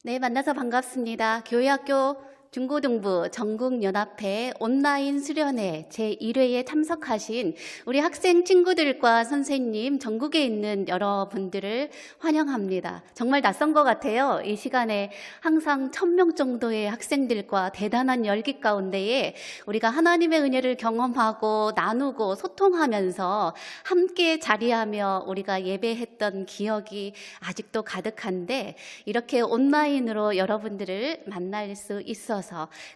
네, 만나서 반갑습니다. 교회학교 중고등부 전국연합회 온라인 수련회 제1회에 참석하신 우리 학생 친구들과 선생님, 전국에 있는 여러분들을 환영합니다. 정말 낯선 것 같아요. 이 시간에 항상 1000명 정도의 학생들과 대단한 열기 가운데에 우리가 하나님의 은혜를 경험하고 나누고 소통하면서 함께 자리하며 우리가 예배했던 기억이 아직도 가득한데, 이렇게 온라인으로 여러분들을 만날 수 있어서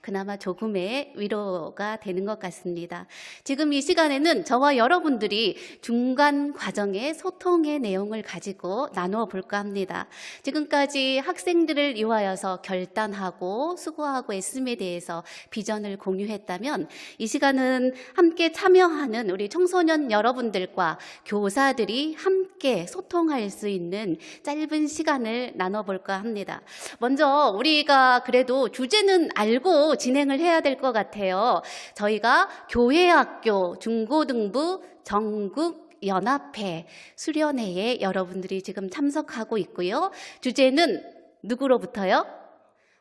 그나마 조금의 위로가 되는 것 같습니다. 지금 이 시간에는 저와 여러분들이 중간 과정의 소통의 내용을 가지고 나누어 볼까 합니다. 지금까지 학생들을 위하여서 결단하고 수고하고 애씀에 대해서 비전을 공유했다면, 이 시간은 함께 참여하는 우리 청소년 여러분들과 교사들이 함께 소통할 수 있는 짧은 시간을 나눠볼까 합니다. 먼저 우리가 그래도 주제는 알고 진행을 해야 될 것 같아요. 저희가 교회학교 중고등부 전국연합회 수련회에 여러분들이 지금 참석하고 있고요. 주제는 누구로부터요?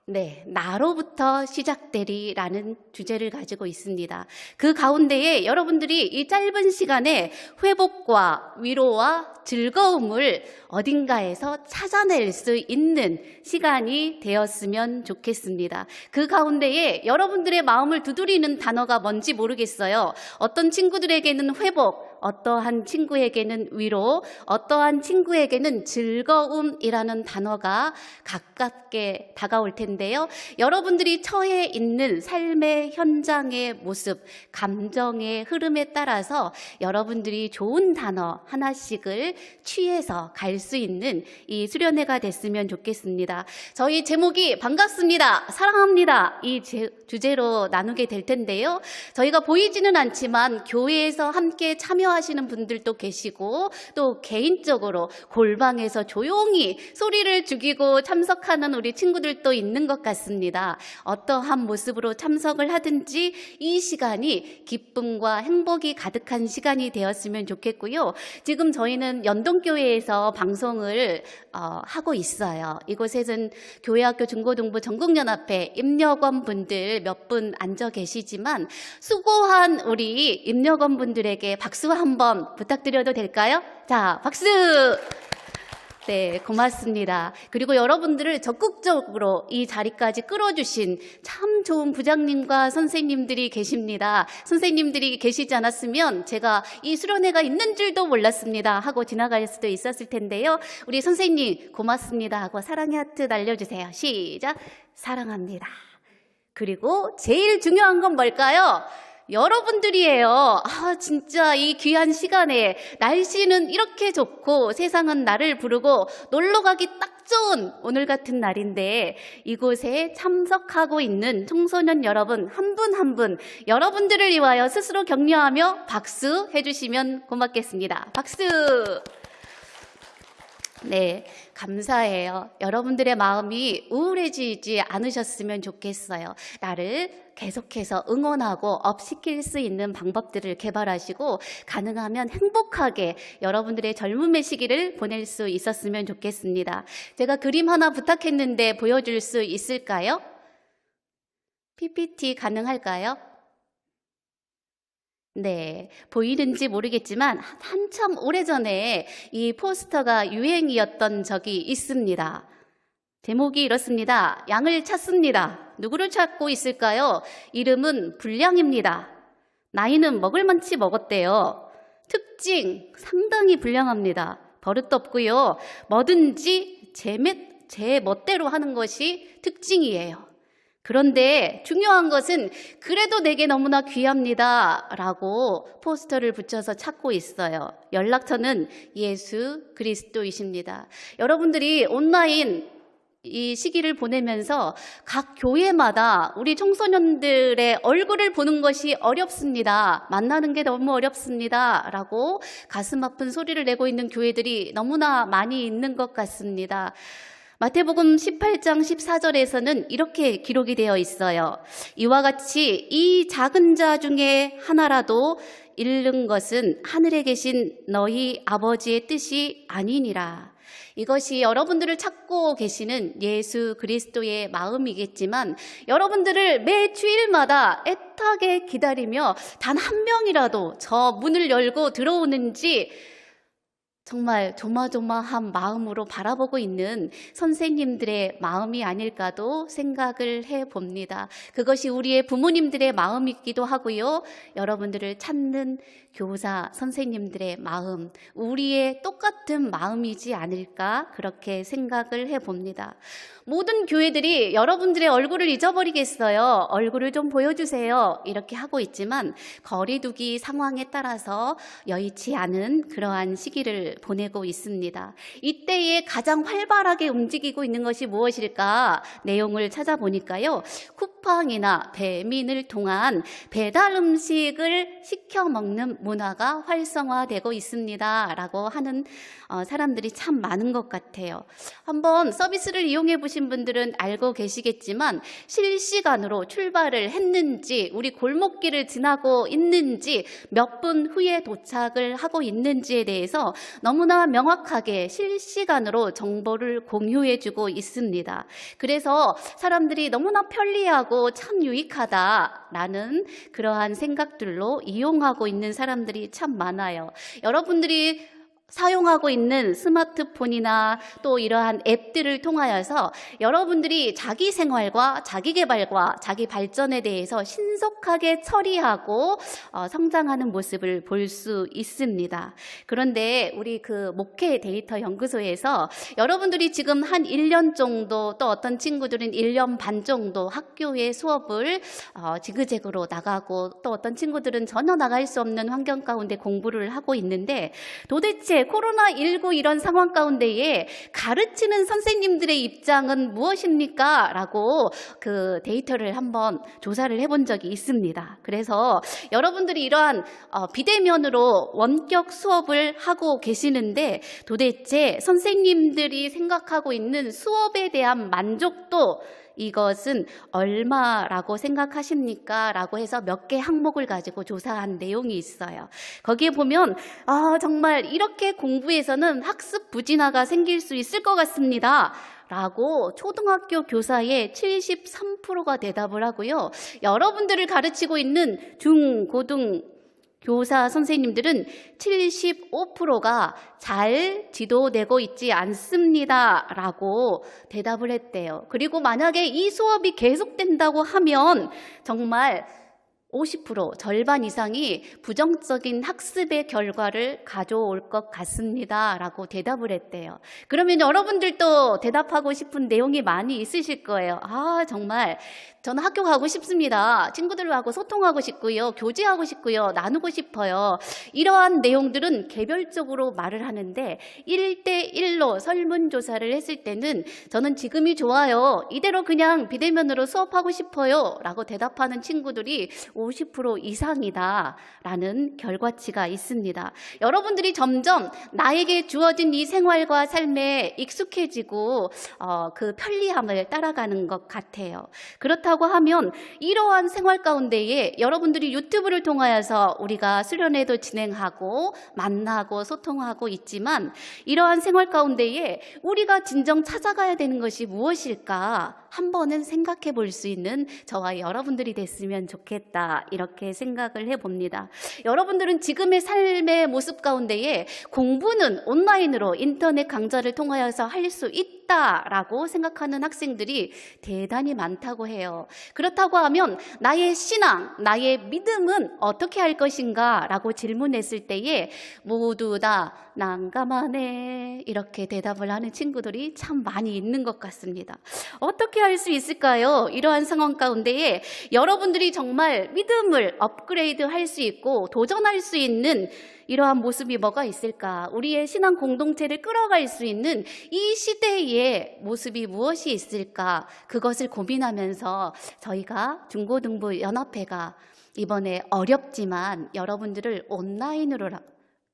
네, 나로부터 시작되리라는 주제를 가지고 있습니다. 그 가운데에 여러분들이 이 짧은 시간에 회복과 위로와 즐거움을 어딘가에서 찾아낼 수 있는 시간이 되었으면 좋겠습니다. 그 가운데에 여러분들의 마음을 두드리는 단어가 뭔지 모르겠어요. 어떤 친구들에게는 회복, 어떠한 친구에게는 위로, 어떠한 친구에게는 즐거움이라는 단어가 가깝게 다가올 텐데요. 여러분들이 처해 있는 삶의 현장의 모습, 감정의 흐름에 따라서 여러분들이 좋은 단어 하나씩을 취해서 갈 수 있는 이 수련회가 됐으면 좋겠습니다. 저희 제목이 반갑습니다, 사랑합니다, 이 주제로 나누게 될 텐데요. 저희가 보이지는 않지만 교회에서 함께 참여하시는 분들도 계시고, 또 개인적으로 골방에서 조용히 소리를 죽이고 참석하는 우리 친구들도 있는 것 같습니다. 어떠한 모습으로 참석을 하든지 이 시간이 기쁨과 행복이 가득한 시간이 되었으면 좋겠고요. 지금 저희는 연동교회에서 방송을 하고 있어요. 이곳에는 교회학교 중고등부 전국연합회 임력원 분들 몇 분 앉아 계시지만, 수고한 우리 임력원 분들에게 박수 한번 부탁드려도 될까요? 자, 박수! 네, 고맙습니다. 그리고 여러분들을 적극적으로 이 자리까지 끌어주신 참 좋은 부장님과 선생님들이 계십니다. 선생님들이 계시지 않았으면 제가 이 수련회가 있는 줄도 몰랐습니다 하고 지나갈 수도 있었을 텐데요. 우리 선생님 고맙습니다 하고 사랑의 하트 날려주세요. 시작! 사랑합니다. 그리고 제일 중요한 건 뭘까요? 여러분들이에요. 진짜 이 귀한 시간에 날씨는 이렇게 좋고 세상은 나를 부르고 놀러 가기 딱 좋은 오늘 같은 날인데, 이곳에 참석하고 있는 청소년 여러분 한 분 한 분 여러분들을 위하여 스스로 격려하며 박수 해주시면 고맙겠습니다. 박수! 네, 감사해요. 여러분들의 마음이 우울해지지 않으셨으면 좋겠어요. 나를 계속해서 응원하고 업시킬 수 있는 방법들을 개발하시고, 가능하면 행복하게 여러분들의 젊음의 시기를 보낼 수 있었으면 좋겠습니다. 제가 그림 하나 부탁했는데 보여줄 수 있을까요? PPT 가능할까요? 네, 보이는지 모르겠지만 한참 오래전에 이 포스터가 유행이었던 적이 있습니다. 제목이 이렇습니다. 양을 찾습니다. 누구를 찾고 있을까요? 이름은 불량입니다. 나이는 먹을 만치 먹었대요. 특징, 상당히 불량합니다. 버릇도 없고요. 뭐든지 제 멋대로 하는 것이 특징이에요. 그런데 중요한 것은 그래도 내게 너무나 귀합니다 라고 포스터를 붙여서 찾고 있어요. 연락처는 예수 그리스도이십니다. 여러분들이 온라인 이 시기를 보내면서 각 교회마다 우리 청소년들의 얼굴을 보는 것이 어렵습니다. 만나는 게 너무 어렵습니다 라고 가슴 아픈 소리를 내고 있는 교회들이 너무나 많이 있는 것 같습니다. 마태복음 18장 14절에서는 이렇게 기록이 되어 있어요. 이와 같이 이 작은 자 중에 하나라도 잃는 것은 하늘에 계신 너희 아버지의 뜻이 아니니라. 이것이 여러분들을 찾고 계시는 예수 그리스도의 마음이겠지만 여러분들을 매 주일마다 애타게 기다리며 단 한 명이라도 저 문을 열고 들어오는지 정말 조마조마한 마음으로 바라보고 있는 선생님들의 마음이 아닐까도 생각을 해봅니다. 그것이 우리의 부모님들의 마음이기도 하고요. 여러분들을 찾는 교사, 선생님들의 마음, 우리의 똑같은 마음이지 않을까 그렇게 생각을 해봅니다. 모든 교회들이 여러분들의 얼굴을 잊어버리겠어요. 얼굴을 좀 보여주세요. 이렇게 하고 있지만 거리두기 상황에 따라서 여의치 않은 그러한 시기를 보내고 있습니다. 이때에 가장 활발하게 움직이고 있는 것이 무엇일까? 내용을 찾아보니까요. 쿠팡이나 배민을 통한 배달 음식을 시켜 먹는 문화가 활성화되고 있습니다. 라고 하는 사람들이 참 많은 것 같아요. 한번 서비스를 이용해 보신 분들은 알고 계시겠지만 실시간으로 출발을 했는지 우리 골목길을 지나고 있는지 몇 분 후에 도착을 하고 있는지에 대해서 너무나 명확하게 실시간으로 정보를 공유해 주고 있습니다. 그래서 사람들이 너무나 편리하고 참 유익하다라는 그러한 생각들로 이용하고 있는 사람들이 참 많아요. 여러분들이 사용하고 있는 스마트폰이나 또 이러한 앱들을 통하여서 여러분들이 자기 생활과 자기 개발과 자기 발전에 대해서 신속하게 처리하고 성장하는 모습을 볼 수 있습니다. 그런데 우리 그 목회 데이터 연구소에서 여러분들이 지금 한 1년 정도 또 어떤 친구들은 1년 반 정도 학교의 수업을 지그재그로 나가고 또 어떤 친구들은 전혀 나갈 수 없는 환경 가운데 공부를 하고 있는데 도대체 코로나19 이런 상황 가운데에 가르치는 선생님들의 입장은 무엇입니까? 라고 그 데이터를 한번 조사를 해본 적이 있습니다. 그래서 여러분들이 이러한 비대면으로 원격 수업을 하고 계시는데 도대체 선생님들이 생각하고 있는 수업에 대한 만족도 이것은 얼마라고 생각하십니까? 라고 해서 몇 개 항목을 가지고 조사한 내용이 있어요. 거기에 보면 정말 이렇게 공부에서는 학습 부진화가 생길 수 있을 것 같습니다. 라고 초등학교 교사의 73%가 대답을 하고요. 여러분들을 가르치고 있는 중, 고등 교사 선생님들은 75%가 잘 지도되고 있지 않습니다. 라고 대답을 했대요. 그리고 만약에 이 수업이 계속된다고 하면 정말 50% 절반 이상이 부정적인 학습의 결과를 가져올 것 같습니다. 라고 대답을 했대요. 그러면 여러분들도 대답하고 싶은 내용이 많이 있으실 거예요. 정말 저는 학교 가고 싶습니다. 친구들하고 소통하고 싶고요. 교제하고 싶고요. 나누고 싶어요. 이러한 내용들은 개별적으로 말을 하는데 1대1로 설문조사를 했을 때는 저는 지금이 좋아요. 이대로 그냥 비대면으로 수업하고 싶어요. 라고 대답하는 친구들이 50% 이상이다라는 결과치가 있습니다. 여러분들이 점점 나에게 주어진 이 생활과 삶에 익숙해지고 그 편리함을 따라가는 것 같아요. 그렇다고 하면 이러한 생활 가운데에 여러분들이 유튜브를 통하여서 우리가 수련회도 진행하고 만나고 소통하고 있지만 이러한 생활 가운데에 우리가 진정 찾아가야 되는 것이 무엇일까? 한 번은 생각해 볼 수 있는 저와 여러분들이 됐으면 좋겠다 이렇게 생각을 해봅니다. 여러분들은 지금의 삶의 모습 가운데에 공부는 온라인으로 인터넷 강좌를 통하여서 할 수 있다라고 생각하는 학생들이 대단히 많다고 해요. 그렇다고 하면 나의 신앙, 나의 믿음은 어떻게 할 것인가 라고 질문했을 때에 모두 다 난감하네 이렇게 대답을 하는 친구들이 참 많이 있는 것 같습니다. 어떻게 할 수 있을까요? 이러한 상황 가운데에 여러분들이 정말 믿음을 업그레이드 할 수 있고 도전할 수 있는 이러한 모습이 뭐가 있을까? 우리의 신앙 공동체를 끌어갈 수 있는 이 시대의 모습이 무엇이 있을까? 그것을 고민하면서 저희가 중고등부 연합회가 이번에 어렵지만 여러분들을 온라인으로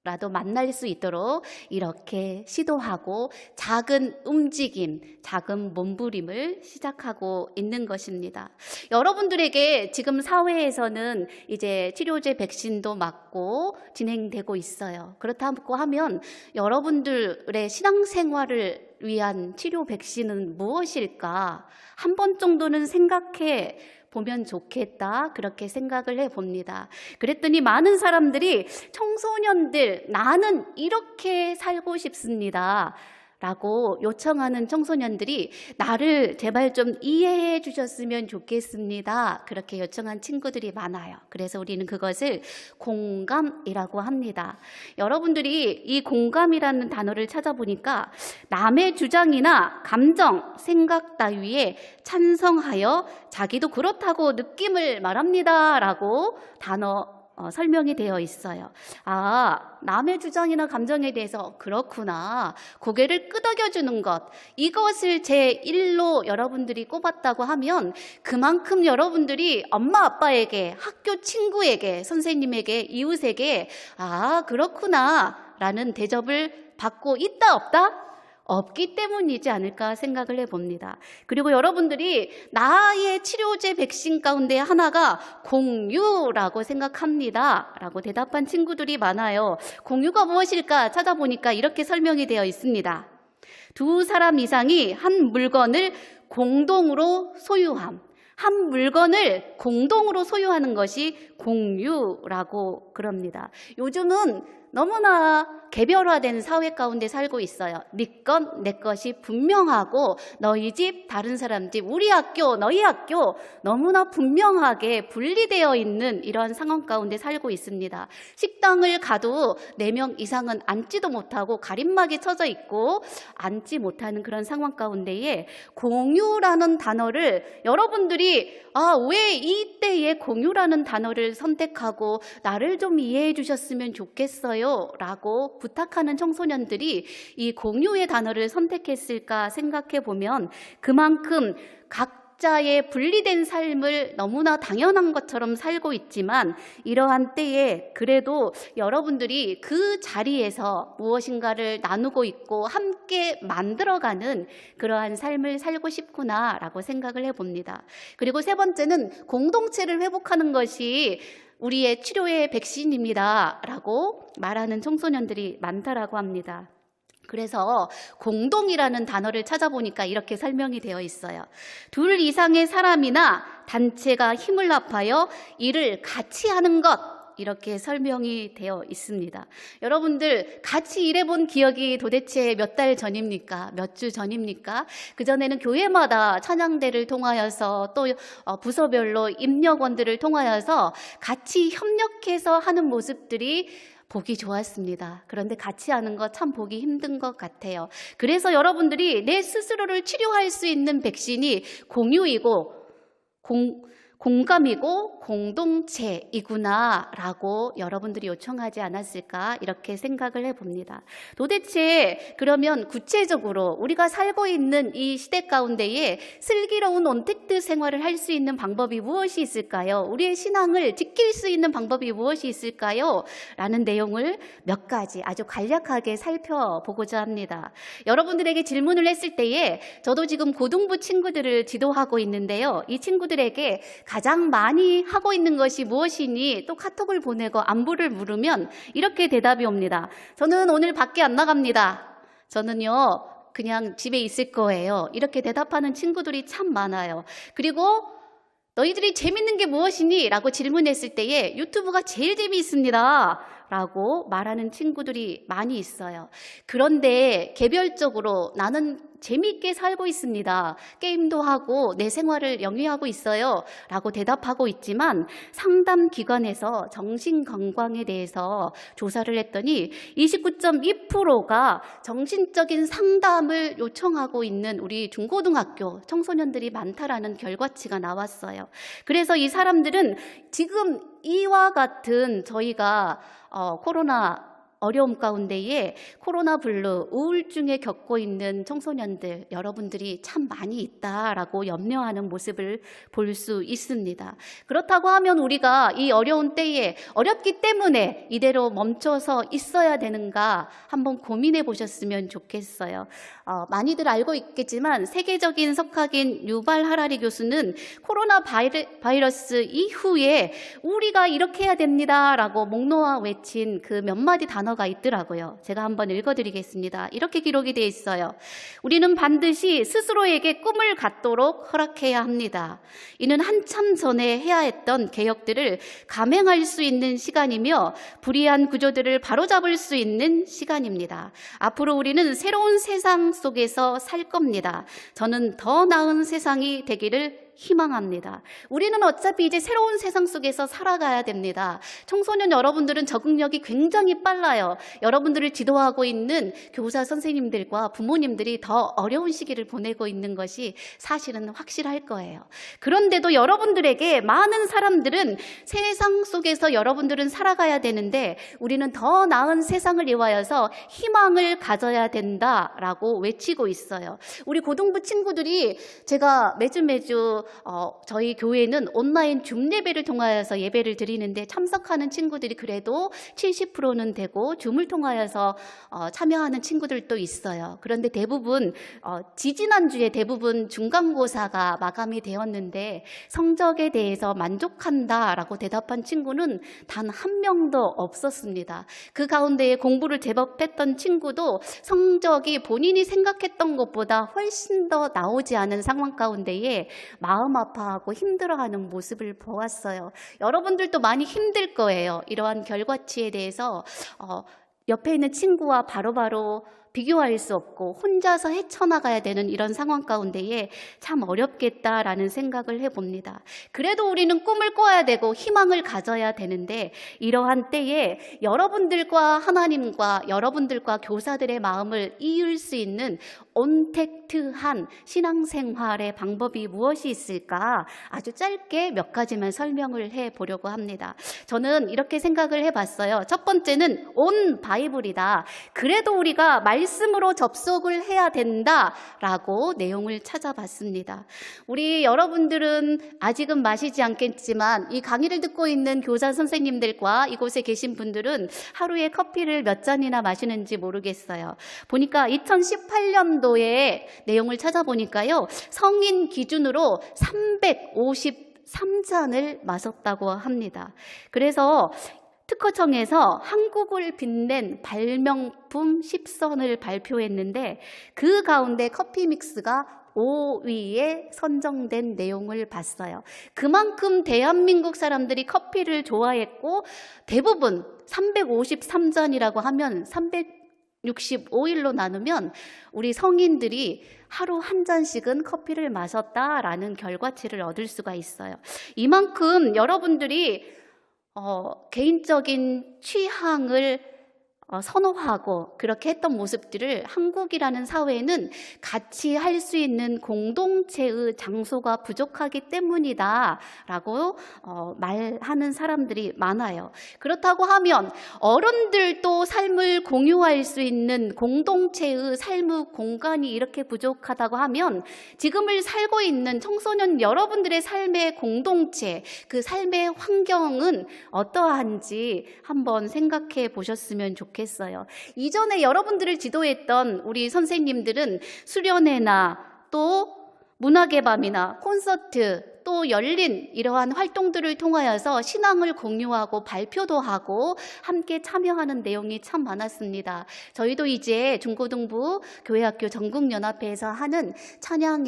라도 만날 수 있도록 이렇게 시도하고 작은 움직임, 작은 몸부림을 시작하고 있는 것입니다. 여러분들에게 지금 사회에서는 이제 치료제 백신도 맞고 진행되고 있어요. 그렇다고 하면 여러분들의 신앙생활을 위한 치료 백신은 무엇일까? 한 번 정도는 생각해 보면 좋겠다, 그렇게 생각을 해봅니다. 그랬더니 많은 사람들이 청소년들, 나는 이렇게 살고 싶습니다 라고 요청하는 청소년들이 나를 제발 좀 이해해 주셨으면 좋겠습니다, 그렇게 요청한 친구들이 많아요. 그래서 우리는 그것을 공감이라고 합니다. 여러분들이 이 공감이라는 단어를 찾아보니까 남의 주장이나 감정, 생각 따위에 찬성하여 자기도 그렇다고 느낌을 말합니다 라고 단어 설명이 되어 있어요. 남의 주장이나 감정에 대해서 그렇구나, 고개를 끄덕여주는 것, 이것을 제1로 여러분들이 꼽았다고 하면 그만큼 여러분들이 엄마 아빠에게, 학교 친구에게, 선생님에게, 이웃에게 그렇구나 라는 대접을 받고 있다 없다? 없기 때문이지 않을까 생각을 해봅니다. 그리고 여러분들이 나의 치료제 백신 가운데 하나가 공유라고 생각합니다 라고 대답한 친구들이 많아요. 공유가 무엇일까 찾아보니까 이렇게 설명이 되어 있습니다. 두 사람 이상이 한 물건을 공동으로 소유함. 한 물건을 공동으로 소유하는 것이 공유라고 그럽니다. 요즘은 너무나 개별화된 사회 가운데 살고 있어요. 네 것, 내 것이 분명하고 너희 집, 다른 사람 집, 우리 학교, 너희 학교 너무나 분명하게 분리되어 있는 이런 상황 가운데 살고 있습니다. 식당을 가도 4명 이상은 앉지도 못하고 가림막이 쳐져 있고 앉지 못하는 그런 상황 가운데에 공유라는 단어를 여러분들이 왜 이때에 공유라는 단어를 선택하고 나를 좀 이해해 주셨으면 좋겠어요 라고 부탁하는 청소년들이 이 공유의 단어를 선택했을까 생각해 보면 그만큼 각자의 분리된 삶을 너무나 당연한 것처럼 살고 있지만 이러한 때에 그래도 여러분들이 그 자리에서 무엇인가를 나누고 있고 함께 만들어가는 그러한 삶을 살고 싶구나라고 생각을 해봅니다. 그리고 세 번째는 공동체를 회복하는 것이 우리의 치료의 백신입니다 라고 말하는 청소년들이 많다라고 합니다. 그래서 공동이라는 단어를 찾아보니까 이렇게 설명이 되어 있어요. 2 이상의 사람이나 단체가 힘을 합하여 일을 같이 하는 것, 이렇게 설명이 되어 있습니다. 여러분들 같이 일해본 기억이 도대체 몇 달 전입니까? 몇 주 전입니까? 그전에는 교회마다 찬양대를 통하여서 또 부서별로 입력원들을 통하여서 같이 협력해서 하는 모습들이 보기 좋았습니다. 그런데 같이 하는 거 참 보기 힘든 것 같아요. 그래서 여러분들이 내 스스로를 치료할 수 있는 백신이 공유이고 공감이고 공동체이구나 라고 여러분들이 요청하지 않았을까 이렇게 생각을 해봅니다. 도대체 그러면 구체적으로 우리가 살고 있는 이 시대 가운데에 슬기로운 온택트 생활을 할 수 있는 방법이 무엇이 있을까요? 우리의 신앙을 지킬 수 있는 방법이 무엇이 있을까요? 라는 내용을 몇 가지 아주 간략하게 살펴보고자 합니다. 여러분들에게 질문을 했을 때에 저도 지금 고등부 친구들을 지도하고 있는데요. 이 친구들에게 가장 많이 하고 있는 것이 무엇이니 또 카톡을 보내고 안부를 물으면 이렇게 대답이 옵니다. 저는 오늘 밖에 안 나갑니다. 저는요 그냥 집에 있을 거예요. 이렇게 대답하는 친구들이 참 많아요. 그리고 너희들이 재밌는 게 무엇이니? 라고 질문했을 때에 유튜브가 제일 재미있습니다 라고 말하는 친구들이 많이 있어요. 그런데 개별적으로 나는 재미있게 살고 있습니다. 게임도 하고 내 생활을 영위하고 있어요 라고 대답하고 있지만 상담기관에서 정신건강에 대해서 조사를 했더니 29.2%가 정신적인 상담을 요청하고 있는 우리 중고등학교 청소년들이 많다라는 결과치가 나왔어요. 그래서 이 사람들은 지금 이와 같은 저희가 코로나 어려움 가운데에 코로나 블루, 우울증에 겪고 있는 청소년들 여러분들이 참 많이 있다라고 염려하는 모습을 볼 수 있습니다. 그렇다고 하면 우리가 이 어려운 때에 어렵기 때문에 이대로 멈춰서 있어야 되는가 한번 고민해 보셨으면 좋겠어요. 많이들 알고 있겠지만 세계적인 석학인 유발 하라리 교수는 코로나 바이러스 이후에 우리가 이렇게 해야 됩니다라고 목 놓아 외친 그 몇 마디 단어가 있더라고요. 제가 한번 읽어드리겠습니다. 이렇게 기록이 되어 있어요. 우리는 반드시 스스로에게 꿈을 갖도록 허락해야 합니다. 이는 한참 전에 해야 했던 개혁들을 감행할 수 있는 시간이며 불이한 구조들을 바로잡을 수 있는 시간입니다. 앞으로 우리는 새로운 세상 속에서 살 겁니다. 저는 더 나은 세상이 되기를 희망합니다. 우리는 어차피 이제 새로운 세상 속에서 살아가야 됩니다. 청소년 여러분들은 적응력이 굉장히 빨라요. 여러분들을 지도하고 있는 교사 선생님들과 부모님들이 더 어려운 시기를 보내고 있는 것이 사실은 확실할 거예요. 그런데도 여러분들에게 많은 사람들은 세상 속에서 여러분들은 살아가야 되는데 우리는 더 나은 세상을 위하여서 희망을 가져야 된다라고 외치고 있어요. 우리 고등부 친구들이 제가 매주 저희 교회는 온라인 줌 예배를 통하여서 예배를 드리는데 참석하는 친구들이 그래도 70%는 되고 줌을 통하여서 참여하는 친구들도 있어요. 그런데 대부분 지지난주에 대부분 중간고사가 마감이 되었는데 성적에 대해서 만족한다라고 대답한 친구는 단 한 명도 없었습니다. 그 가운데에 공부를 제법 했던 친구도 성적이 본인이 생각했던 것보다 훨씬 더 나오지 않은 상황 가운데에 마음 아파하고 힘들어하는 모습을 보았어요. 여러분들도 많이 힘들 거예요. 이러한 결과치에 대해서 옆에 있는 친구와 바로바로 비교할 수 없고 혼자서 헤쳐나가야 되는 이런 상황 가운데에 참 어렵겠다라는 생각을 해봅니다. 그래도 우리는 꿈을 꿔야 되고 희망을 가져야 되는데 이러한 때에 여러분들과 하나님과 여러분들과 교사들의 마음을 이을 수 있는 온택트한 신앙생활의 방법이 무엇이 있을까? 아주 짧게 몇 가지만 설명을 해보려고 합니다. 저는 이렇게 생각을 해봤어요. 첫 번째는 온 바이블이다. 그래도 우리가 말씀으로 접속을 해야 된다라고 내용을 찾아봤습니다. 우리 여러분들은 아직은 마시지 않겠지만 이 강의를 듣고 있는 교사 선생님들과 이곳에 계신 분들은 하루에 커피를 몇 잔이나 마시는지 모르겠어요. 보니까 2018년도에 내용을 찾아보니까요. 성인 기준으로 353잔을 마셨다고 합니다. 그래서 특허청에서 한국을 빛낸 발명품 10선을 발표했는데 그 가운데 커피 믹스가 5위에 선정된 내용을 봤어요. 그만큼 대한민국 사람들이 커피를 좋아했고 대부분 353잔이라고 하면 365일로 나누면 우리 성인들이 하루 한 잔씩은 커피를 마셨다라는 결과치를 얻을 수가 있어요. 이만큼 여러분들이 개인적인 취향을 선호하고 그렇게 했던 모습들을 한국이라는 사회는 같이 할 수 있는 공동체의 장소가 부족하기 때문이다라고 말하는 사람들이 많아요. 그렇다고 하면 어른들도 삶을 공유할 수 있는 공동체의 삶의 공간이 이렇게 부족하다고 하면 지금을 살고 있는 청소년 여러분들의 삶의 공동체, 그 삶의 환경은 어떠한지 한번 생각해 보셨으면 좋겠어요. 이전에 여러분들을 지도했던 우리 선생님들은 수련회나 또 문학의 밤이나 콘서트 또 열린 이러한 활동들을 통하여서 신앙을 공유하고 발표도 하고 함께 참여하는 내용이 참 많았습니다. 저희도 이제 중고등부 교회학교 전국연합회에서 하는 찬양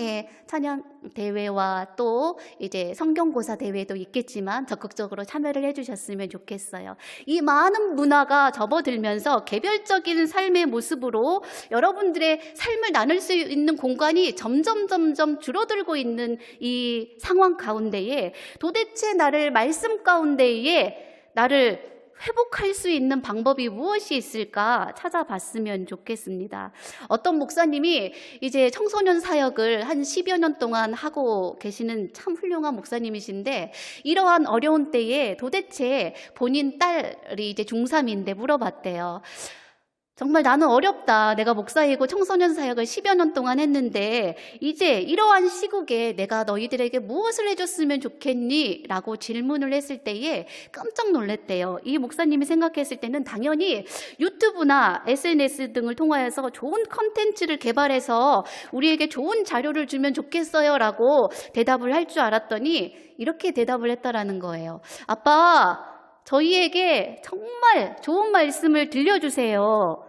대회와 또 이제 성경고사 대회도 있겠지만 적극적으로 참여를 해주셨으면 좋겠어요. 이 많은 문화가 접어들면서 개별적인 삶의 모습으로 여러분들의 삶을 나눌 수 있는 공간이 점점 줄어들고 있는 이 상황 가운데에 도대체 나를 말씀 가운데에 나를 회복할 수 있는 방법이 무엇이 있을까 찾아봤으면 좋겠습니다. 어떤 목사님이 이제 청소년 사역을 한 10여 년 동안 하고 계시는 참 훌륭한 목사님이신데, 이러한 어려운 때에 도대체 본인 딸이 이제 중3인데 물어봤대요. 정말 나는 어렵다. 내가 목사이고 청소년 사역을 10여 년 동안 했는데 이제 이러한 시국에 내가 너희들에게 무엇을 해줬으면 좋겠니? 라고 질문을 했을 때에 깜짝 놀랐대요. 이 목사님이 생각했을 때는 당연히 유튜브나 SNS 등을 통하여서 좋은 컨텐츠를 개발해서 우리에게 좋은 자료를 주면 좋겠어요 라고 대답을 할 줄 알았더니 이렇게 대답을 했다라는 거예요. 아빠, 저희에게 정말 좋은 말씀을 들려주세요.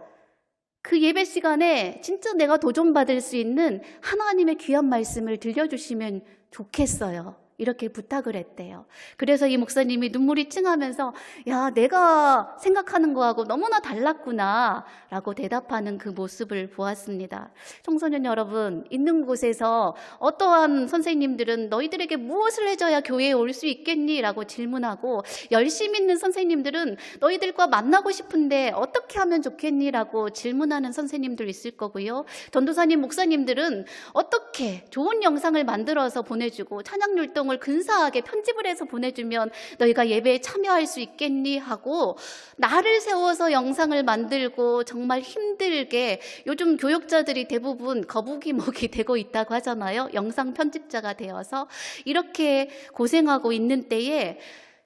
그 예배 시간에 진짜 내가 도전받을 수 있는 하나님의 귀한 말씀을 들려주시면 좋겠어요. 이렇게 부탁을 했대요. 그래서 이 목사님이 눈물이 찡하면서 야, 내가 생각하는 거하고 너무나 달랐구나 라고 대답하는 그 모습을 보았습니다. 청소년 여러분, 있는 곳에서 어떠한 선생님들은 너희들에게 무엇을 해줘야 교회에 올 수 있겠니? 라고 질문하고, 열심 있는 선생님들은 너희들과 만나고 싶은데 어떻게 하면 좋겠니? 라고 질문하는 선생님들 있을 거고요. 전도사님, 목사님들은 어떻게 좋은 영상을 만들어서 보내주고 찬양율동 근사하게 편집을 해서 보내주면 너희가 예배에 참여할 수 있겠니? 하고 나를 세워서 영상을 만들고 정말 힘들게, 요즘 교육자들이 대부분 거북이목이 되고 있다고 하잖아요. 영상 편집자가 되어서 이렇게 고생하고 있는 때에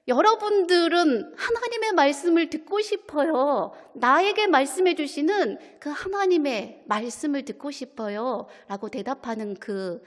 여러분들은 하나님의 말씀을 듣고 싶어요. 나에게 말씀해 주시는 그 하나님의 말씀을 듣고 싶어요 라고 대답하는 그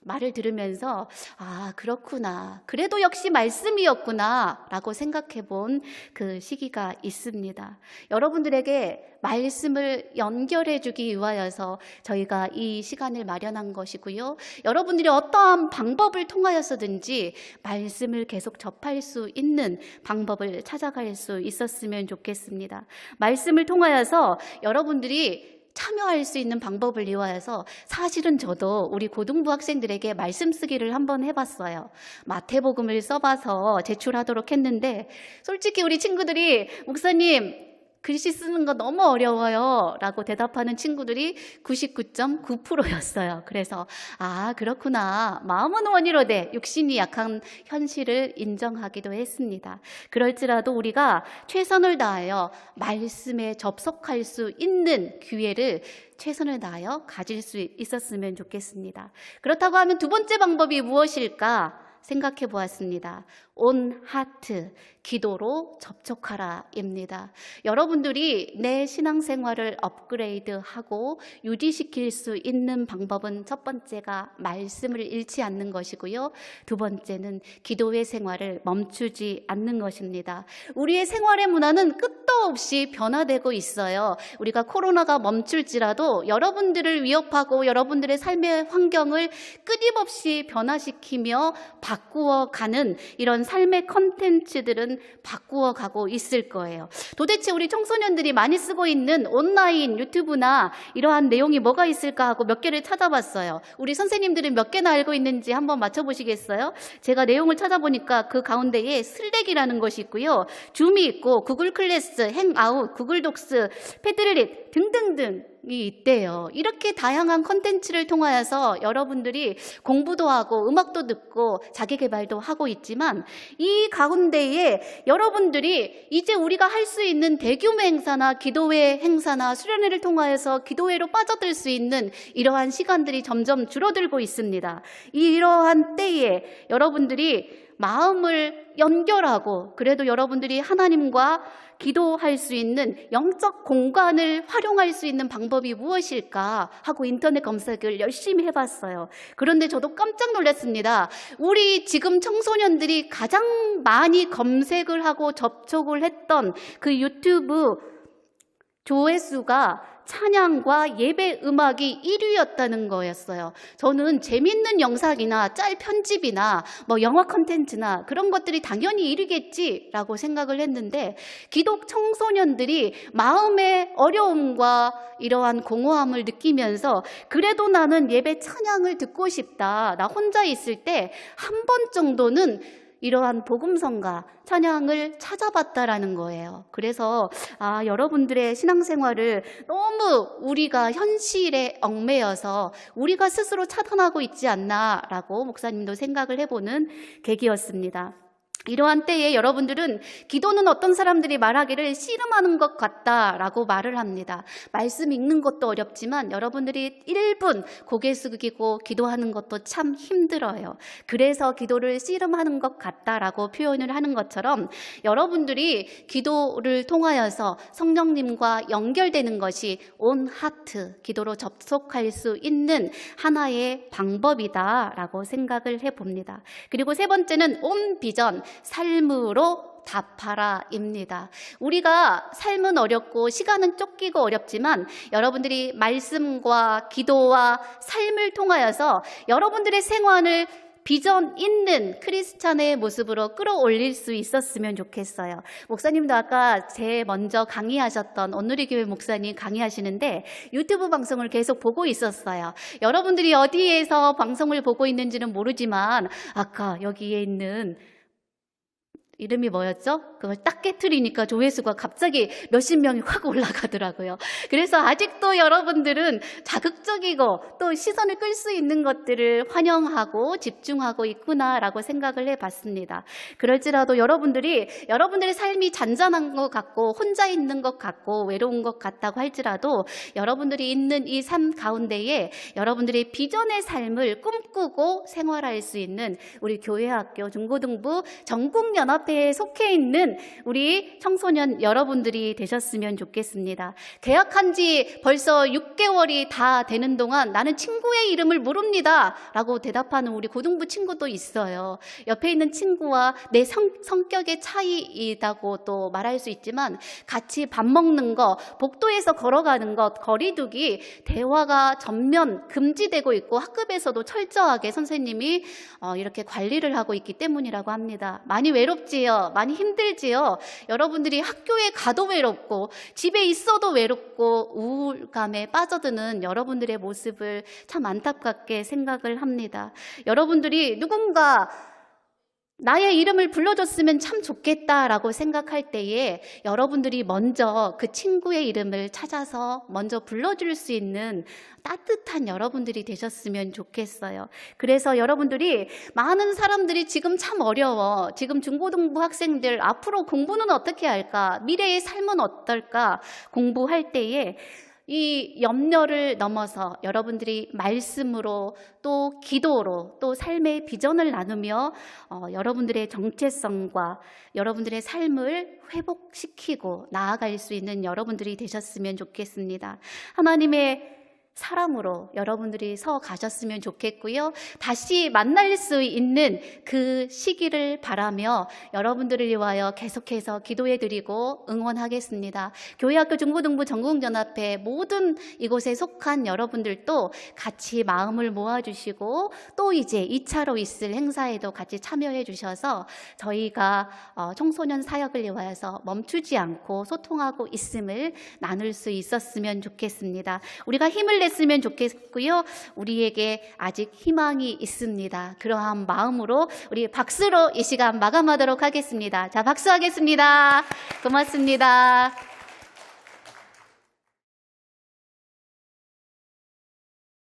말을 들으면서 아, 그렇구나. 그래도 역시 말씀이었구나 라고 생각해 본 그 시기가 있습니다. 여러분들에게 말씀을 연결해 주기 위하여서 저희가 이 시간을 마련한 것이고요. 여러분들이 어떠한 방법을 통하여서든지 말씀을 계속 접할 수 있는 방법을 찾아갈 수 있었으면 좋겠습니다. 말씀을 통하여서 여러분들이 참여할 수 있는 방법을 이용해서 사실은 저도 우리 고등부 학생들에게 말씀 쓰기를 한번 해봤어요. 마태복음을 써봐서 제출하도록 했는데 솔직히 우리 친구들이 목사님 글씨 쓰는 거 너무 어려워요 라고 대답하는 친구들이 99.9%였어요. 그래서 아, 그렇구나. 마음은 원이로되 육신이 약한 현실을 인정하기도 했습니다. 그럴지라도 우리가 최선을 다하여 말씀에 접속할 수 있는 기회를 최선을 다하여 가질 수 있었으면 좋겠습니다. 그렇다고 하면 두 번째 방법이 무엇일까 생각해 보았습니다. 온 하트, 기도로 접촉하라입니다. 여러분들이 내 신앙생활을 업그레이드하고 유지시킬 수 있는 방법은 첫 번째가 말씀을 잃지 않는 것이고요. 두 번째는 기도의 생활을 멈추지 않는 것입니다. 우리의 생활의 문화는 끝도 없이 변화되고 있어요. 우리가 코로나가 멈출지라도 여러분들을 위협하고 여러분들의 삶의 환경을 끊임없이 변화시키며 바꾸어가는 이런 삶의 컨텐츠들은 바꾸어가고 있을 거예요. 도대체 우리 청소년들이 많이 쓰고 있는 온라인 유튜브나 이러한 내용이 뭐가 있을까 하고 몇 개를 찾아봤어요. 우리 선생님들은 몇 개나 알고 있는지 한번 맞춰보시겠어요? 제가 내용을 찾아보니까 그 가운데에 슬랙이라는 것이 있고요. 줌이 있고 구글 클래스, 행아웃, 구글 독스, 패들릿 등등등이 있대요. 이렇게 다양한 컨텐츠를 통하여서 여러분들이 공부도 하고 음악도 듣고 자기 개발도 하고 있지만 이 가운데에 여러분들이 이제 우리가 할 수 있는 대규모 행사나 기도회 행사나 수련회를 통하여서 기도회로 빠져들 수 있는 이러한 시간들이 점점 줄어들고 있습니다. 이러한 때에 여러분들이 마음을 연결하고 그래도 여러분들이 하나님과 기도할 수 있는 영적 공간을 활용할 수 있는 방법이 무엇일까 하고 인터넷 검색을 열심히 해봤어요. 그런데 저도 깜짝 놀랐습니다. 우리 지금 청소년들이 가장 많이 검색을 하고 접촉을 했던 그 유튜브 조회수가 찬양과 예배 음악이 1위였다는 거였어요. 저는 재밌는 영상이나 짤 편집이나 뭐 영화 컨텐츠나 그런 것들이 당연히 1위겠지라고 생각을 했는데 기독 청소년들이 마음의 어려움과 이러한 공허함을 느끼면서 그래도 나는 예배 찬양을 듣고 싶다. 나 혼자 있을 때 한 번 정도는 이러한 복음성가 찬양을 찾아봤다라는 거예요. 그래서 여러분들의 신앙생활을 너무 우리가 현실에 얽매여서 우리가 스스로 차단하고 있지 않나라고 목사님도 생각을 해보는 계기였습니다. 이러한 때에 여러분들은 기도는 어떤 사람들이 말하기를 씨름하는 것 같다라고 말을 합니다. 말씀 읽는 것도 어렵지만 여러분들이 1분 고개 숙이고 기도하는 것도 참 힘들어요. 그래서 기도를 씨름하는 것 같다라고 표현을 하는 것처럼 여러분들이 기도를 통하여서 성령님과 연결되는 것이 온 하트, 기도로 접속할 수 있는 하나의 방법이다라고 생각을 해봅니다. 그리고 세 번째는 온 비전, 삶으로 답하라입니다. 우리가 삶은 어렵고 시간은 쫓기고 어렵지만 여러분들이 말씀과 기도와 삶을 통하여서 여러분들의 생활을 비전 있는 크리스찬의 모습으로 끌어올릴 수 있었으면 좋겠어요. 목사님도 아까 먼저 강의하셨던 온누리 교회 목사님 강의하시는데 유튜브 방송을 계속 보고 있었어요. 여러분들이 어디에서 방송을 보고 있는지는 모르지만 아까 여기에 있는 이름이 뭐였죠? 그걸 딱 깨트리니까 조회수가 갑자기 몇십 명이 확 올라가더라고요. 그래서 아직도 여러분들은 자극적이고 또 시선을 끌 수 있는 것들을 환영하고 집중하고 있구나라고 생각을 해봤습니다. 그럴지라도 여러분들의 삶이 잔잔한 것 같고 혼자 있는 것 같고 외로운 것 같다고 할지라도 여러분들이 있는 이 삶 가운데에 여러분들의 비전의 삶을 꿈꾸고 생활할 수 있는 우리 교회학교 중고등부 전국연합회에 속해 있는 우리 청소년 여러분들이 되셨으면 좋겠습니다. 개학한 지 벌써 6개월이 다 되는 동안 나는 친구의 이름을 모릅니다 라고 대답하는 우리 고등부 친구도 있어요. 옆에 있는 친구와 내 성격의 차이이다고 또 말할 수 있지만 같이 밥 먹는 거, 복도에서 걸어가는 것, 거리두기, 대화가 전면 금지되고 있고 학급에서도 철저하게 선생님이 이렇게 관리를 하고 있기 때문이라고 합니다. 많이 외롭지요? 많이 힘들지요? 여러분들이 학교에 가도 외롭고 집에 있어도 외롭고 우울감에 빠져드는 여러분들의 모습을 참 안타깝게 생각을 합니다. 여러분들이 누군가 나의 이름을 불러줬으면 참 좋겠다라고 생각할 때에 여러분들이 먼저 그 친구의 이름을 찾아서 먼저 불러줄 수 있는 따뜻한 여러분들이 되셨으면 좋겠어요. 그래서 여러분들이 많은 사람들이 지금 참 어려워. 지금 중고등부 학생들 앞으로 공부는 어떻게 할까? 미래의 삶은 어떨까? 공부할 때에 이 염려를 넘어서 여러분들이 말씀으로 또 기도로 또 삶의 비전을 나누며 여러분들의 정체성과 여러분들의 삶을 회복시키고 나아갈 수 있는 여러분들이 되셨으면 좋겠습니다. 하나님의 사람으로 여러분들이 서 가셨으면 좋겠고요. 다시 만날 수 있는 그 시기를 바라며 여러분들을 위하여 계속해서 기도해드리고 응원하겠습니다. 교회학교 중고등부 전국연합회 모든 이곳에 속한 여러분들도 같이 마음을 모아주시고 또 이제 2차로 있을 행사에도 같이 참여해 주셔서 저희가 청소년 사역을 위하여서 멈추지 않고 소통하고 있음을 나눌 수 있었으면 좋겠습니다. 우리가 힘을 냈으면 좋겠고요. 우리에게 아직 희망이 있습니다. 그러한 마음으로 우리 박수로 이 시간 마감하도록 하겠습니다. 자, 박수하겠습니다. 고맙습니다.